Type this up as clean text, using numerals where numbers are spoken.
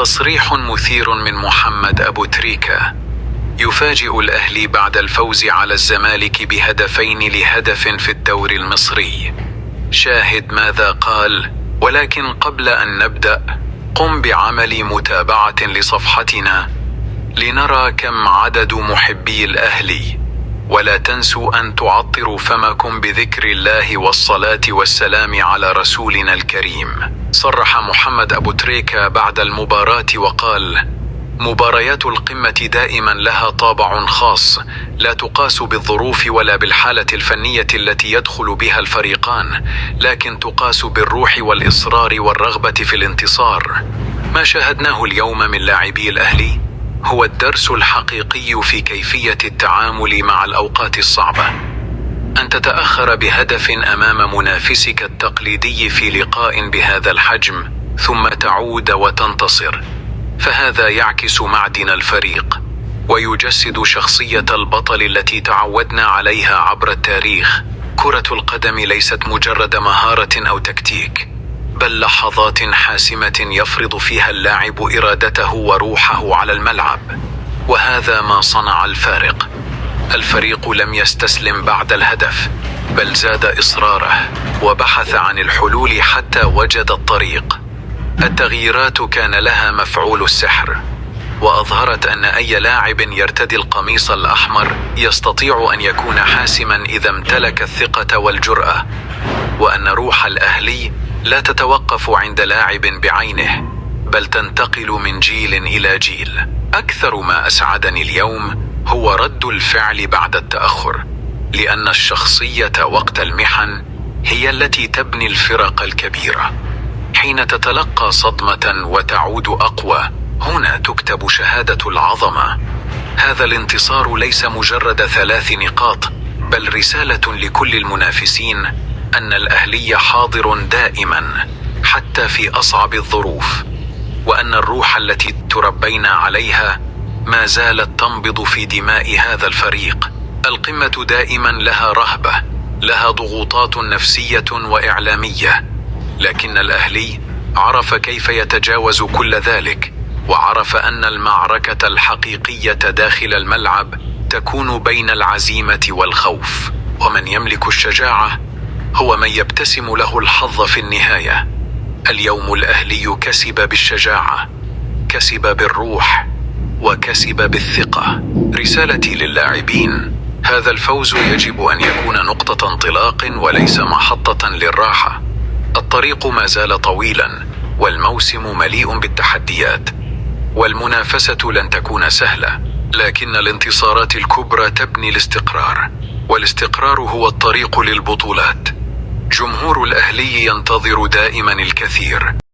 تصريح مثير من محمد أبو تريكة يفاجئ الأهلي بعد الفوز على الزمالك بهدفين لهدف في الدوري المصري. شاهد ماذا قال. ولكن قبل أن نبدأ قم بعمل متابعة لصفحتنا لنرى كم عدد محبي الأهلي، ولا تنسوا أن تعطروا فمكم بذكر الله والصلاة والسلام على رسولنا الكريم. صرح محمد أبو تريكة بعد المباراة وقال: مباريات القمة دائما لها طابع خاص لا تقاس بالظروف ولا بالحالة الفنية التي يدخل بها الفريقان، لكن تقاس بالروح والإصرار والرغبة في الانتصار. ما شاهدناه اليوم من لاعبي الأهلي هو الدرس الحقيقي في كيفية التعامل مع الأوقات الصعبة. أن تتأخر بهدف أمام منافسك التقليدي في لقاء بهذا الحجم ثم تعود وتنتصر، فهذا يعكس معدن الفريق ويجسد شخصية البطل التي تعودنا عليها عبر التاريخ. كرة القدم ليست مجرد مهارة أو تكتيك، بل لحظات حاسمة يفرض فيها اللاعب إرادته وروحه على الملعب، وهذا ما صنع الفارق. الفريق لم يستسلم بعد الهدف، بل زاد إصراره وبحث عن الحلول حتى وجد الطريق. التغييرات كان لها مفعول السحر، وأظهرت أن أي لاعب يرتدي القميص الأحمر يستطيع أن يكون حاسما إذا امتلك الثقة والجرأة، وأن روح الأهلي لا تتوقف عند لاعب بعينه، بل تنتقل من جيل إلى جيل. أكثر ما أسعدني اليوم هو رد الفعل بعد التأخر، لأن الشخصية وقت المحن هي التي تبني الفرق الكبيرة. حين تتلقى صدمة وتعود أقوى، هنا تكتب شهادة العظمة. هذا الانتصار ليس مجرد 3 نقاط، بل رسالة لكل المنافسين أن الأهلي حاضر دائما حتى في أصعب الظروف، وأن الروح التي تربينا عليها ما زالت تنبض في دماء هذا الفريق. القمة دائما لها رهبة، لها ضغوطات نفسية وإعلامية، لكن الأهلي عرف كيف يتجاوز كل ذلك، وعرف أن المعركة الحقيقية داخل الملعب تكون بين العزيمة والخوف، ومن يملك الشجاعة هو من يبتسم له الحظ في النهاية. اليوم الأهلي كسب بالشجاعة، كسب بالروح، وكسب بالثقة. رسالتي للاعبين: هذا الفوز يجب أن يكون نقطة انطلاق وليس محطة للراحة. الطريق ما زال طويلا، والموسم مليء بالتحديات، والمنافسة لن تكون سهلة، لكن الانتصارات الكبرى تبني الاستقرار، والاستقرار هو الطريق للبطولات. جمهور الأهلي ينتظر دائما الكثير.